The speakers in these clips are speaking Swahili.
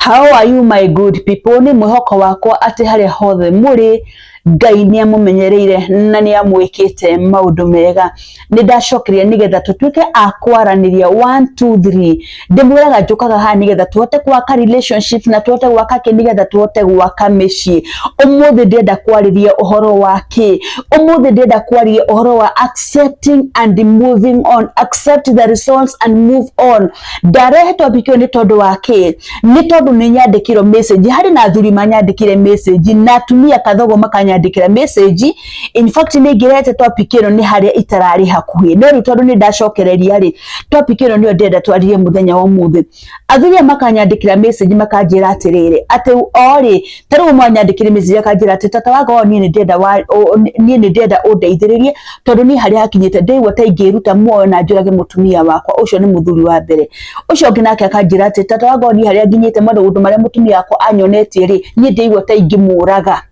How are you my good people? Ni mwihoko wakwa ati haria hothe muri Ngai ni amumenyereire na ni amwikite maundu mega. Ni ndacokeria nigetha tutuike akwaraniria 1 2 3 ndimwiraga njukaga ha nigetha tuhote gwaka relationships na tuhote gwaka nigetha tuhote gwaka micii. Umuthi ndenda kwariria uhoro wake, umuthi ndenda kwariria uhoro wa accepting and moving on, accept the results and move on. Ndarehe topic ni tondu wake, ni tondu ni nyandikiro message hari na athuri manyandikire message na atumia kathogo makanyandikira message. In fact ni ngirete topic ino ni haria itarari hakuhi no tondu ni ndacokereria ri topic ino ni ndenda twaririe muthenya wa umuthi. Athuri makanyandikira message makanjira atiriri ati ori taru mwanyandikire message akanjira ati tata wago ni ndenda undeithiririe tondu ni haria hakinyite ndeigua ta ingiruta muoyo na njurage mutumia wakwa. Ucio ni muthuri wa mbere. Ucio nginake akanjira ati tata wago ni haria nginyite maundu maria mutumia wakwa anyonetie ri ni ndeigua ta ingimuraga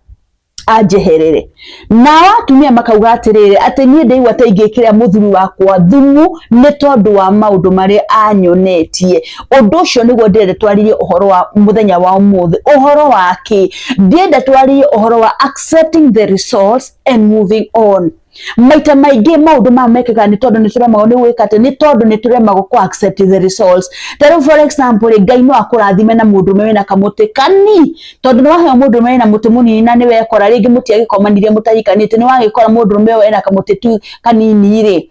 ajeherere. Na atumia makauga atiriri ati nie ndeigua ta ingikira muthuri wakwa thumu ni tondu wa maundu maria anyonetie. Undu ucio niguo ndende twaririe uhoro wa muthenya wa umuthi. Uhoro wake ndende twaririe uhoro wa accepting the results and moving on. Maita maige maundu mamekega ni tondu ni turemago ni gwikate ni tondu ni turemago ku accept the results. Taru for example Ngai no akurathime na mundu mewe na kamuti kani tondu no wahe mundu mewe na muti munini na ni wekora ringi muti agikomanire mutahikanite ni wagikora mundu mewe na kamuti tu kanini ri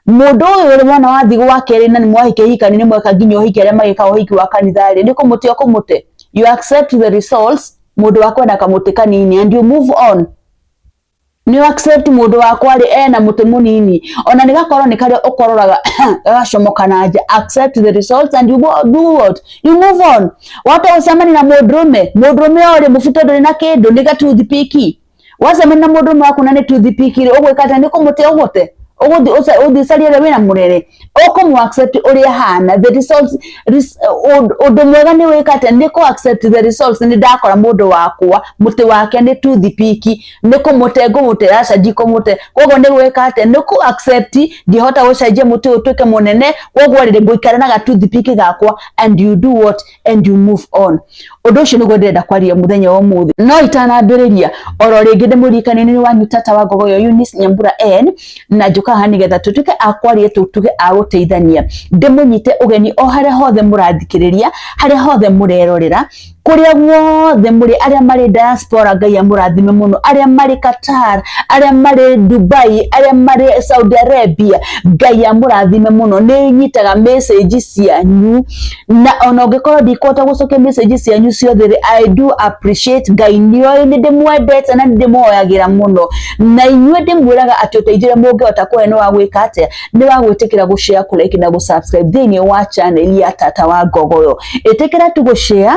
mundu uyu mwana wa thigu wa keri na ni mwahike hikani ni mweka nginya uhike aria magika uhiki wa kanitha ri ni kumuti okumute. You accept the results mundu wakwa na kamuti kanini and you move on. Ni accept mundu wakwa ri ena muti munini ona nigakorwo ni kare ukororaga gacomoka nanja. Accept the results and you do what? You move on. Wata usamani na mudrume ori mufito ndori na kindu ni gatuthi piki wasamani na mudrume waku na ni tuthi piki ri ugwikata ni kumuti ugote uthi saria wina murere okomu accept uri hana the results undu mwega ni wikate ni ko accept the results. Ni ndakora mundu wakwa muti wake ni tuthi piki ni kumute ngumutera caji kumute kogo ni wikate ni ko accept ngihota gucenjia muti utuike munene kogo rire nguikara na gatuthi piki gakwa and you do what and you move on. Undu ucio niguo ndenda kwaria muthenya wa umuthi. No itanambiriria oro ringi ndimurikane ni wanyu tata wa Gogoyo Eunice Nyambura N na njuka hani getha tutuke akwarie tutuge aguteithania ndimunyite ugeni o haria hothe murathikiriria haria hothe murerorera kuria guothe muri aria mari diaspora Ngai amurathime muno aria mari Qatar aria mari Dubai aria mari Saudi Arabia Ngai amurathime muno. Ni nyitaga message cianyu na ona ungikorwo ndikota gucokia message cianyu ciothe I do appreciate Ngai niyo ni ndimwendete na ndimoyagira muno na inyue ndimwiraga ati uteithire mungihota kuhe no wagwika atia ni wagwitikira gushare kulike na gusubscribe thini wa channel ya Tata wa Gogoyo. Itikira tu gushare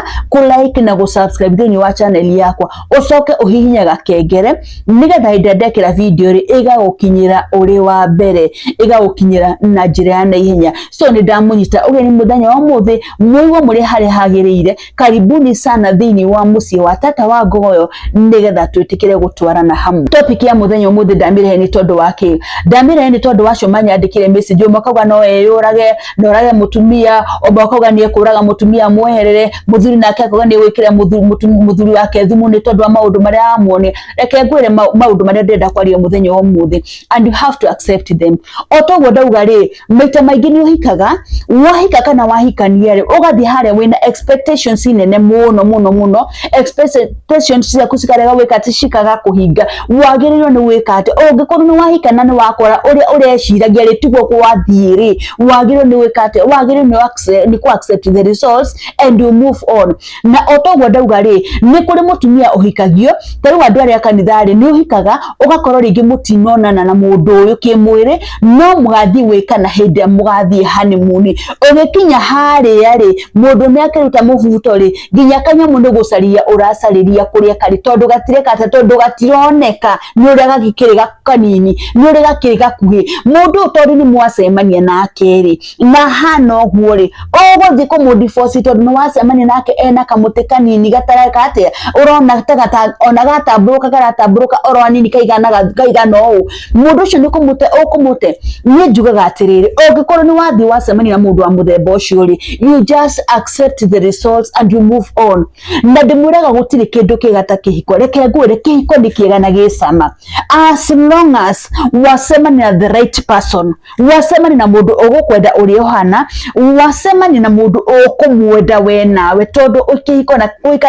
like na gusubscribe thini wa channel yakwa ucoke uhihinyaga kengere nigetha ndekira video ri igagukinyira uri wa mbere igagukinyira na njira ya naihenya. So ni ndamunyita ugeni muthenya wa umuthi mwigwo muri hari hagiriire. Karibuni sana thini wa mucii wa Tata wa Gogoyo nigetha twitikire gutwarana hamwe. Topic ya muthenya umuthi ndamirehe ni tondu wake ndamirehe ni tondu wacio manyandikire message makauga no eyurage norage mutumia obakauga ni ekuraga mutumia mweherere muthuri nake akauga ni gwikira muthuri wake thumu ni tondu wa maundu maria amuone. Reke ngwire maundu maria ndenda kwaria muthenya wa umuthi and you have to accept them. Otogo ndauga ri maita maingi ni uhikaga wahika kana wahikania ri ugathi haria wina expectations nene muno expectations cia kusikarega wikati shikaga kuhinga wagirirwo ni wikate ungikorwo ni wahika na ni wakora uria ureciragia ri tiguo kwathie ri wagirirwo ni wikate wagirirwo ni ku accept the results and you move on. Na otogo ndauga ri ni kuri mutumia uhikagio taru andu aria kanitha ri ni uhikaga ugakorwo ringi mutinonana na mundu uyu kimwire no mugathi wikana hindi mugathi honeymoon ugikinya haria ri mundu ni akiruta muvuto ri nginya kanya mundu gucaria uracariria kuria kari tondu gatireka tondu gatironeka ni uria gagikiriga kanini ni uria gakiriga kuhi mundu tondu ni mwacemania nake ri na hano guo ri uguthi ku mudiforce tondu ni wacemania nake ena kamutekani ni gatareka atia urona tagata ona gatamburuka garatamburuka oro anini kaigana o mundu ucio ni kumute ni njugaga atiriri ongikorwo ni wathi wacemani na mundu wa muthemba ucio ri you just accept the results and you move on. Na ndimuraga gutiri kindu kigata kihiko reke ngwire kihiko ni kiega na gicama as long as wacemani na the right person, wacemani na mundu ugukwenda uri ohana, wacemani na mundu ukumwenda we nawe tondu ukihiko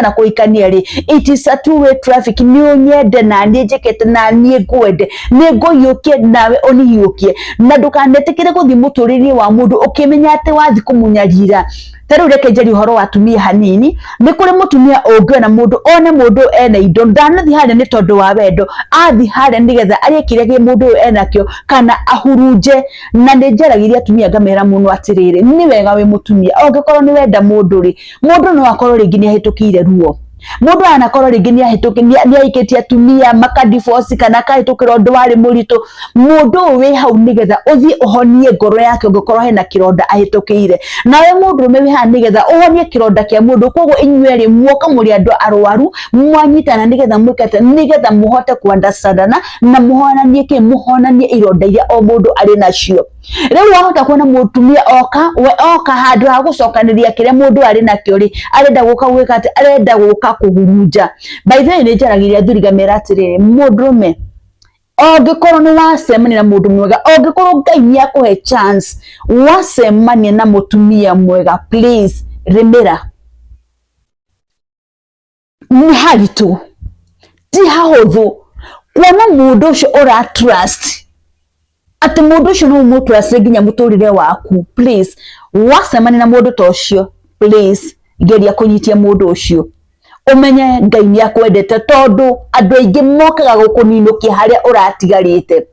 na kuikania ri it is a two way traffic. Ni unyende na ni njikete na ni ngwende ni nguyukie nawe oniyukie na ndukanetikire guthi muturiri wa mundu ukimenya ati wathi kumunyarira. Taru reke njeri uhoro wa atumia hanini ni kuri mutumia ungiona mundu one mundu ena indo ndanathi haria ni tondu wa wendo athi haria nigetha ariekire gi mundu enakio kana ahuruje. Na ni njeragiria atumia ngamera muno atiriri ni wega we mutumia ongikorwo ni wenda mundu ri mundu no akorwo ringi ni ahitukire ruo mundu anakorwo ringi ni aikitie atumia makadivosi kana kahitukira undu wari muritu mundu wi hau nigetha uthie uhonie ngoro yake ongikorwo hena kironda ahitukire nawe mundu me wi ha nigetha uhonie kironda kia mundu koguo inyueri muoka muri andu arwaru mwanyitana nigetha mwikate nigetha muhote kuandasandana na muhonanie ironda iria o mundu ari nacio. Riu wahota kuona mutumia oka handu ha gucokaniria kiria mundu ari nakio ri arenda guka gwika ati arenda guka kuhuruja. By the way ni njaragiria thuriga mera atiriri mundurume ongikorwo ni wacemania na mundu mwega, ongikorwo Ngai ni akuhe chance wacemania na mutumia mwega, please remera ni haritu ti hahuthu kuona mundu ucio ura trust ati mundu ucio no mutrust nginya muturire waku. Please wacemania na mundu ta ucio, please geria kunyitia mundu ucio umenye Ngai ni akwendete tondu andu aingi mokaga gukuninukia haria uratigarite.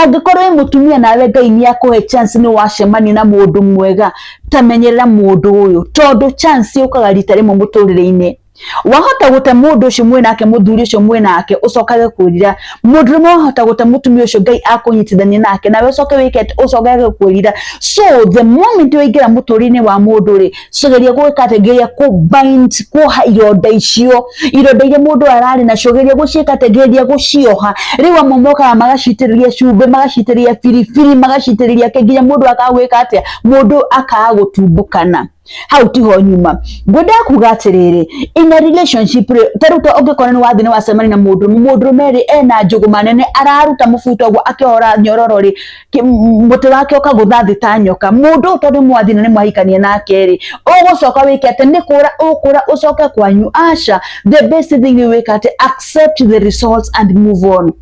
Ongikorwo mutumia nawe Ngai ni akuhe chance ni wacemania na mundu mwega, tamenyerera mundu uyu tondu chance ukaga rita rimwe muturire-ini. Wahota gute mundu ucio mwinake muthuri ucio mwinake ucokage kwirira mundu no wahota gute mutumia ucio Ngai akunyitithania nake nawe ucoke wikete ucokage kwirira. So the moment wingira muturine wa mundu ri cogeria gwikate geria ku bind kuha ironda icio iria mundu arari na cogeria guciikate geria gucioha. Riu amomoka magacitiriria cumbe magacitiriria firifiri magacitiriria kenginya mundu akagwika atia mundu akagutumbukana hau tiho nyuma. Ngwenda kuga atiriri in a relationship taruta ongikorwo ni wathi ni wacemania na mundu meri ena njugu manene araruta mubuto gwa akihora nyororo ri muti wake ukagutha thi ta nyoka mundu tondu mwathi ni mwahikania nake ri ugucoka wikete ni kura ukura ucoke kwanyu. Asha the best thing you wikate accept the results and move on.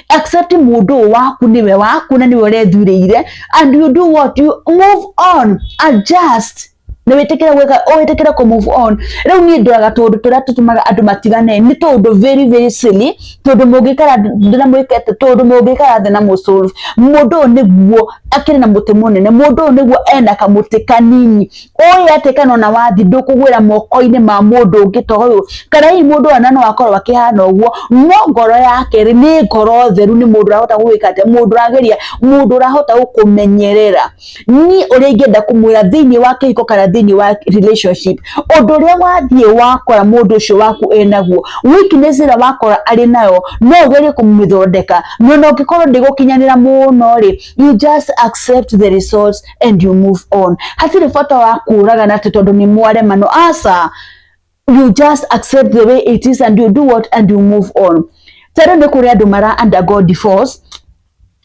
Accept mundu waku niwe waku na niwe urethurire and you do what you move on, adjust na wetekera ku move on. Riu ni ndoraga tondu turia tutumaga andu matigane ni tondu very silly tondu mungikara ndina mwikete tondu mungikara thina musolve mundu niguo akiri na muti munene mundu niguo ena kamuti kanini oya atekana ona wathi ndukugwira moko-ini ma mundu ungi toyo kana hi mundu ana no akorwo akihana uguo no ngoro yake ri ni ngoro theru ni mundu rahota gwikate mundu rageria mundu rahota gukumenyerera ni uri ingenda kumwira thini wa kihiko kana thini wa relationship undu ria wathie wakora mundu ucio waku enaguo weakness ira wakora ari nayo no gerie kumithondeka no ngikorwo ndigukinyanira muno ri you just accept the results and you move on. Hatire bata wa kuraga na tondu ni mwarema no asa you just accept the way it is and you do what and you move on. Tere ni kuri andu mara undergo divorce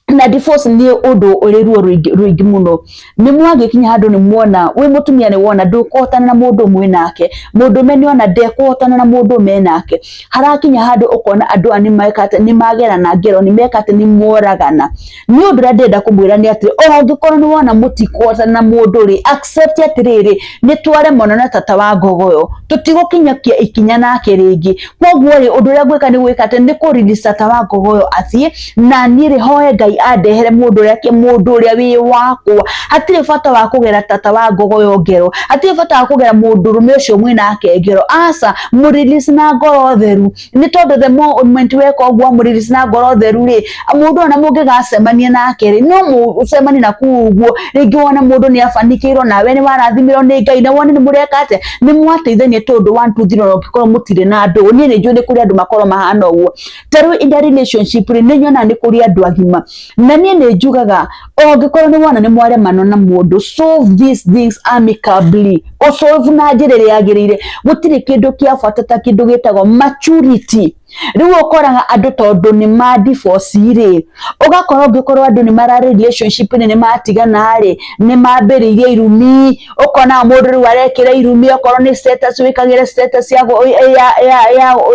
na divorce ni undu uri ruo ruingi muno ni mwagikinya handu ni muona we mutumia ni wona ndukuhotana na mundu mwinake mundu meni ona ndekuhotana na mundu menake harakinya handu ukona andu ani maikate ni magerana ngero ni mekate ni moragana ni undu ndenda kumwira ni ati ongikorwo ni wona mutikuhotana na mundu ri accept atiriri ni tware mono na tata wa ngogoyo tutigukinyakia ikinya nake ringi koguo ri undu ria gwika ni gwikate ni ku release tata wa ngogoyo athie na ni ri hoye Ngai andehere mundu uria wi wakwa hatire bata wa kugera tata wa ngogo yongero hatire bata wa kugera mundu rume ucio mwina akengero asa murelease na ngoro theru ni tondu the moment weka ogwo murelease na ngoro theru ri mundu ona mungigacemania nake ri no mucemani na kuugwo ringi wona mundu ni afanikirwo nawe ni warathimirwo ni Ngai na wone ni mureka ate ni mwateithania tondu 1 2 3 okikoro mutire na andu ni njui ni kuri andu makoro mahana ogwo taru in the relationship ri ni nyona ni kuri andu agima na ni njugaga ogikoro ni wona ni mwaremano na mundu solve these things amicably o solve na njira ria yagirire gutire kindu kia bata ta kindu gitagwo maturity riu ukoraga andu tondu ni ma divorce ri ugakora ungikorwo andu ni mara relationship ni matigana ri ni mambiririe irumi ukona mundu riu arekira irumi okorwo ni status wikagira status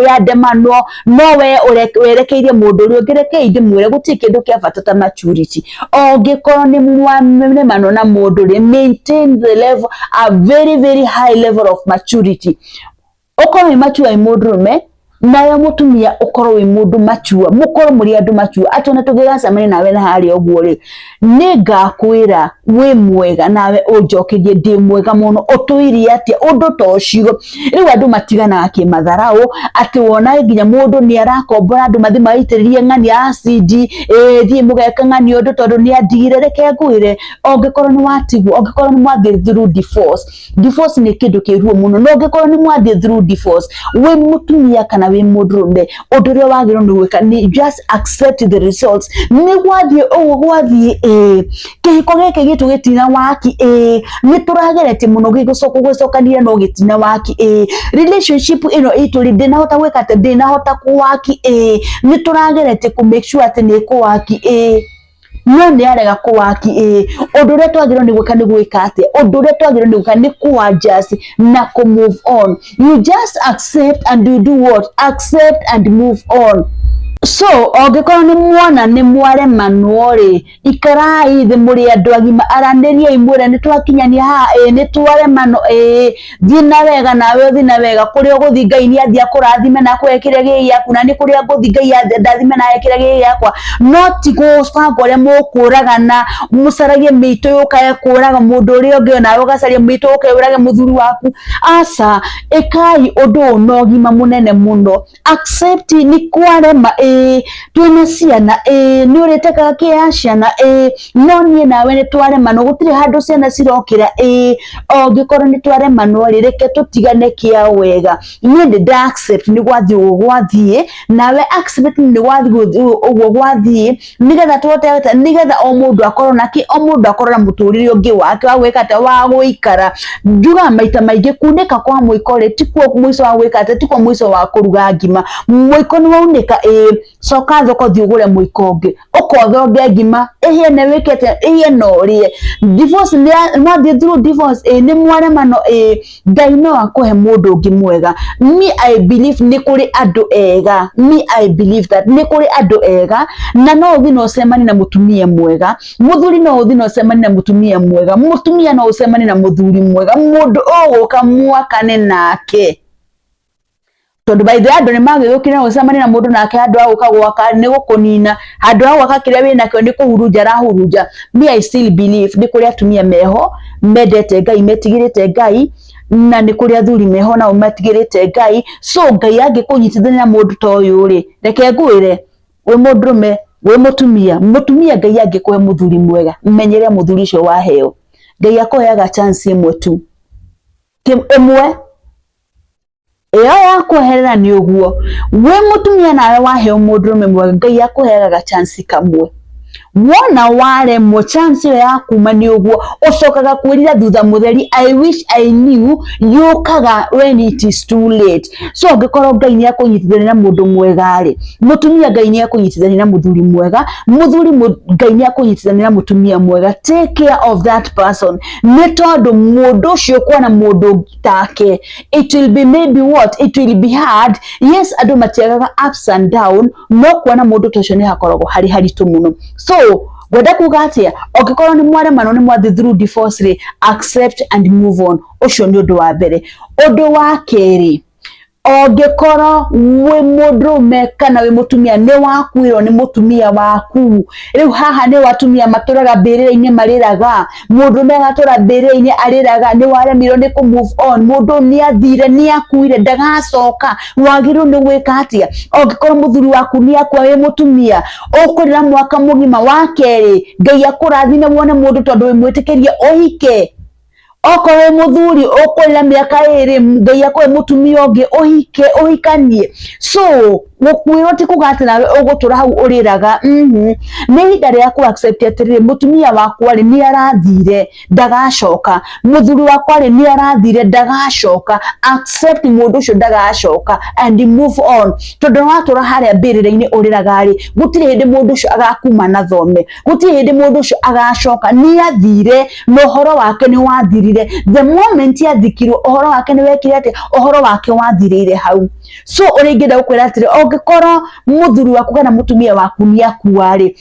ya demano nowe werekeirie mundu ri ungirekei ndimwire guti kindu kia bata ta maturity ungikorwo ni mano na mundu ri maintain the level a very high level of maturity ukorwo mature mundu rume nawe mutumia ukorwo wi mundu machua mukorwo muri andu machua atona tugigacamani nawe na hari ogwo ri ningakwira wi mwega nawe unjokerie ndi mwega muno utuirie atia undu tocio riu andu matigana kimatharau ati wona nginya mundu ni arakombora andu mathi maitiririe ngani acid thie mugeka ngani undu tondu ni andigire reke ngwire ongikorwo ni watigwo ongikorwo ni mwathi through divorce ni kindu kiruo muno no ongikorwo ni mwathi through divorce wi mutumia kana wi mudrume odore wagiro ni weka ni just accept the results ni gwathie kihiko geke gitu gitina waki ni turagerete muno gicokania no gitina waki relationship ino ituri ndina hota gweka ate ndina hota kuwaki ni turagerete ku make sure ate ni kuwaki no ni arega kuwaki odore twagiro ni gweka ni gweka ate odore twagiro ni gweka ni ku adjust na ku move on you just accept and you do what accept and move on. So ogikoro ni mwana ni mware manuore ikarai the muri andu agima aranderia imwira ni twakinyania ha ni tware mano thina wega nawe thina wega kuri uguthi Ngai ni athia kurathime na kwekire gi yaku na ni kuri nguthi Ngai ndathime na yekire gi yakwa not go spango le mukuragana musaragie mito yukaye kuraga mundu uri ungi nawe ugacaria mito ukeurage muthuri waku asa ekai undu no gima munene muno accept ni kwarema twina ciana ni uriteka kia ciana no nie nawe ni tware mano gutire handu ciana cirokira ongikorwo ni tware mano reke tutigane kia wega ni ndi accept ni gwathie nawe accept ni gwathie nigetha twote nigetha o mundu akorwo naki o mundu akorwo na muturire ungi wake wa gwika ta wa guikara njuga maita maingi kuneka kwa muikore tikuo mwiso wa gwika ta tikuo mwiso wa kuruga ngima muiko ni waunika soka thoko thiugure muikonge ukothonge ngima ehie ne wikete ehie no rie divorce no the through divorce ni mware mano Ngai no akohe mundu ungi mwega me I believe ni kuri andu ega me I believe that ni kuri andu ega na no uthi no semani na mutumia mwega muthuri no uthi no semani na mutumia mwega mutumia no usemani na muthuri mwega mundu uguka mwakane nake tondu by the andu ni magiyukire ucemani na mundu nake andu aguka gwaka ni gukunina andu agwaka kiria wina kio ni kuhuruja rahuruja me I still believe ni kuri atumia meho medete Ngai metigirite Ngai na ni kuri athuri meho na umetigirite Ngai so Ngai angikunyitithania na mundu to uyu ri reke ngwire we mundrume we mutumia Ngai angikuhe muthuri mwega menyere muthuri cio waheo Ngai akoheaga chance imwe tu imwe yakweherera ni uguo we mutumia nawe waheo mudrume mwega Ngai akuheaga chance kamwe wona ware mo chance ya kuma ni uguo ucokaga kwirira thutha mutheri I wish I knew yukaga when it is too late so ngikorwo Ngai ni akunyitithania na mundu mwega ri mutumia Ngai ni akunyitithania na muthuri mwega muthuri Ngai ni akunyitithania na mutumia mwega take care of that person ni tondu mundu cio kuona mundu take it will be maybe what it will be hard yes andu matiagaga ups and down no kuona mundu tocio ni hakoragwo hari haritu muno so gwenda kuga atia ogikorwo ni mware mano ni mwathi through divorce ri accept and move on ucio ni undu wa mbere undu wa keri Ogekoro we murume kana we mutumia ne wakwiro ni mutumia waku riu haha ni watumia maturaga mbirira-ini mariraga murume agatura mbirira-ini ariraga ni waremirwo ni ku move on mundu ni athire ni akuire ndagacoka wagiru ni gwika atia ogekoro muthuri waku ni akwa we mutumia ukurira mwaka mugima wa keri Ngai akurathime wone mundu tondu we mwitikirie ohike okowe muthuri ukurira miaka 2 Ngai akwe mutumia ungi ohike ohikanie so gukwirwo ti kugati nawe ugutura hau uriraga ni hinda ria ku accept atiriri mutumia wakwa ri ni arathire ndagacoka muthuri wakwa ri ni arathire ndagacoka accept mundu ucio ndagacoka and move on tondu watura haria mbirira-ini uriraga ri gutiri hindi mundu ucio agakuma na thome gutiri hindi mundu ucio agacoka ni athire no horo wake ni wathirire the moment yathikirwo uhoro wake ni wekire ati uhoro wake wathirire hau so uringenda gukwira atiri ogekoro muthuri waku kana mutumia waku ni akuari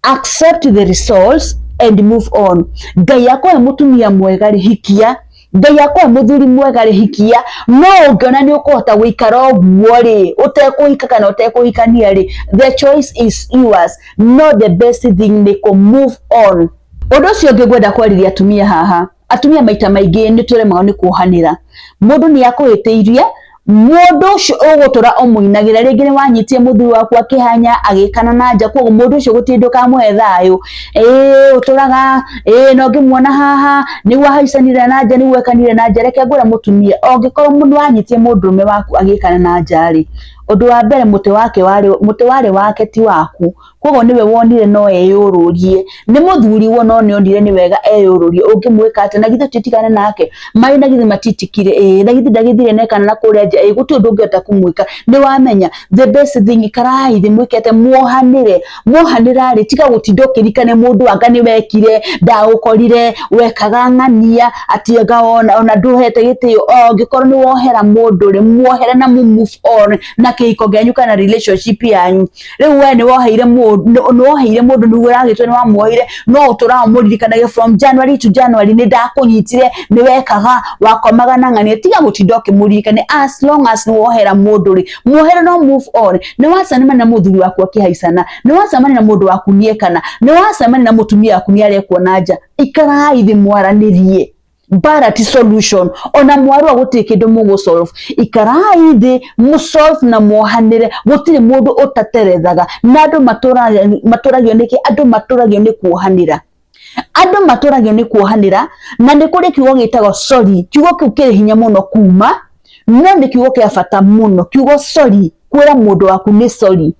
accept the results and move on Ngai akwe mutumia mwega ri hikia Ngai akwe muthuri mwega ri hikia no ungiona ni ukuhota guikara uguo ri utekuhika kana utekuhikania ri the choice is yours no the best thing ni ku move on undu ucio ngigwenda kwariria atumia haha atumia maita maingi ni turemagwo ni kuhanira mundu ni akuhitiirie mundu ucio ugutura umuinagira ringi ni wanyitie muthuri waku akihanya agikana na nja koguo mundu ucio gutinduka muhe thayu uturaga no ngimwona haha ni wahaicanire na nja ni wekanire na nja reke ngwira mutumia ongikorwo mundu wanyitie mundurume waku agikana na nja ri undu wa mbere muti wari wake ti waku koguo niwe wonire no eyururie ni muthuri wo no nionire ni wega eyururie ungimwika ati na githe titikane nake mai na githe matitikire na githe ndagithire nekana na kuria nja guti undu ungiota kumwika ni wamenya the best thing karai thi mwikete muhanira ri tika gutindokirikane mundu anga ni wekire ndaukorire wekaga ng'ania ati ona nduhete gitio ongikorwo ni wohera mundu ri muohere na move on na kihiko gianyu kana relationship yanyu riu we ni woheire mundu ni uragitwe ni wamuohire no utura muririkanagie from January to January ni ndakunyitire ni wekaga wakomaga na ng'ania tiga gutindoke muririkane as long as ni wohera mundu ri muohere no move on ni wacanima na muthuri waku akihaicana ni wacemania na mundu waku niekana ni wacemania na mutumia waku ni arekuona nja ikarai thi mwaranirie bara ti solution ona mwaru aguti kindu mugo solve ikarai thi mu solve na muhanire gutiri mundu utaterethaga na andu maturagio niki andu maturagio ni kuhanira andu maturagio ni kuhanira na ni kuri kiugo gitagwo sorry kiugo kiu kiri hinya muno kuma no ni kiugo kia bata muno kiugo sorry kwira mundu waku ni sorry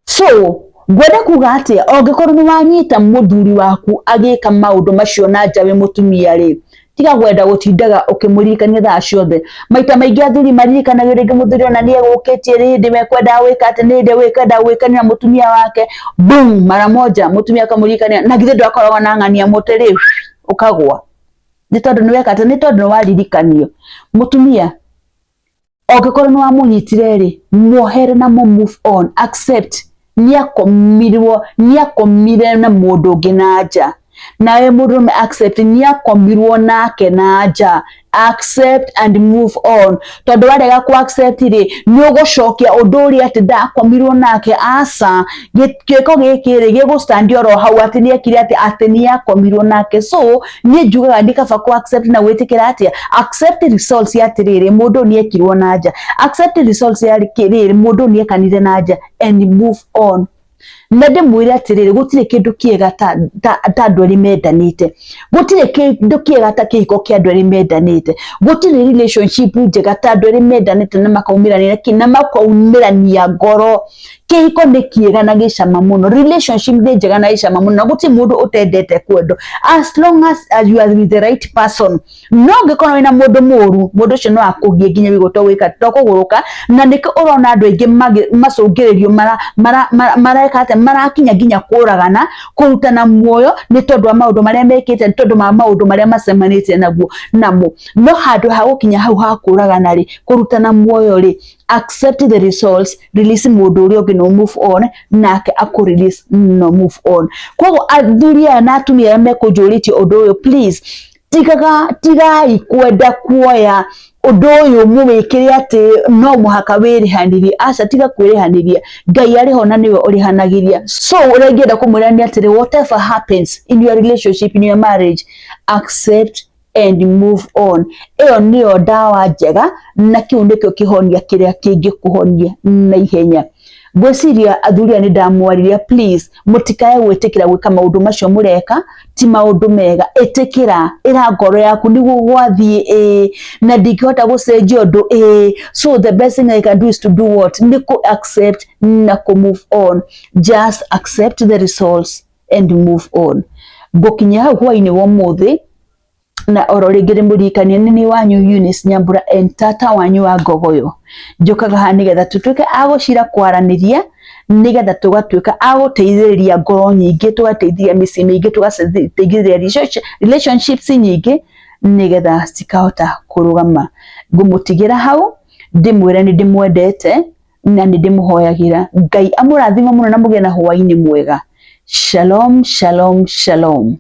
so gwenda kuga atia ongikorwo ni wanyita muthuri waku agika maundu macio na nja we mutumia ri tiga gwenda gutindaga ukimuririkania thaa ciothe maita maingi athuri maririkanaga ringi muthuri ona ni egukitie ri ndi mekwenda gwika ati ni ndi wikenda gwikania mutumia wake boom mara moja mutumia akamuririkania na githe ndwakoragwo na ng'ania mutiri ukagwa ni tondu ni weka ati ni tondu ni waririkanio mutumia ongikorwo ni wamunyitire ri muohere na move on accept niakomire na mundu ungi na nja nawe murume accept niakomirwo nake na nja accept and move on tondu warega ku accept ri ni ugucokia undu uri ati ndakomirwo nake asa giko gikiri gigustand oro hau ati ni ekire ati ni akomirwo nake so ni njugaga ndikaba ku accept na gwitikira ati accept results ya tiriri mundu ni ekirwo na nja accept results ya riri mundu ni ekanire na nja and move on na ndimwire atiriri gutire kindu kiega ta andu eri mendanite gutire kindu kiega ta kihiko kia andu eri mendanite gutire relationship njega ta andu eri mendanite na makaumiranira kina makaumirania ngoro kihiko ni kiega na gicama muno relationship ni njega na gicama muno gutire mundu utendete kwendo as long as you are with the right person no ngikona wina mundu muru mundu ucio no akugie nginya wigoto wika tokuguruka na niko urona andu aingi macungiririo mareka marakinya nginya kuragana kurutana muoyo ni tondu wa maundu maria mekite ni tondu wa maundu maria macemanite naguo namo no handu ha gukinya hau ha kuragana ri kurutana muoyo ri accept the results release mundu uri ungi no move on nake akurelease no move on koguo athuri aya na atumia mekunjuritie undu uyu please tigai kwenda kuoya undu uyu muwikire ati no muhaka wirihaniririe aca tiga kwirihaniriria Ngai ariho na niwe urihanagiria. So urengienda kumwira ni ati whatever happens in your relationship, in your marriage, accept and move on. Iyo niyo dawa njega na kiu ndikio kihonia kiria kingi kuhonia na ihenya. Gwiciria athuria ni ndamwariria, please mutikae gwitikira gwika maundu macio mureka ti maundu mega. Itikira ira ngoro yaku niguo gwathie na ndingihota gucenjia undu so the best thing I can do is to do what? Ni ku accept na ku move on. Just accept the results and move on. Gukinya hau hwaini wa muthi na oro ringire murikania nini wanyu Eunice Nyambura entata wanyu wa Ngogoyo. Njukaga ha nigetha tutuike agucira kwaraniria, nigetha tugatuika aguteithiriria ngoro nyingi, tugateithia micii mingi, tugateithiriria relationships nyingi, nigetha cikahota kurugama. Ngumutigira hau ndimwire ni ndimwendete na ni ndimuhoyagira. Ngai amurathima muno na mugie na hwaini mwega. Shalom, shalom, shalom.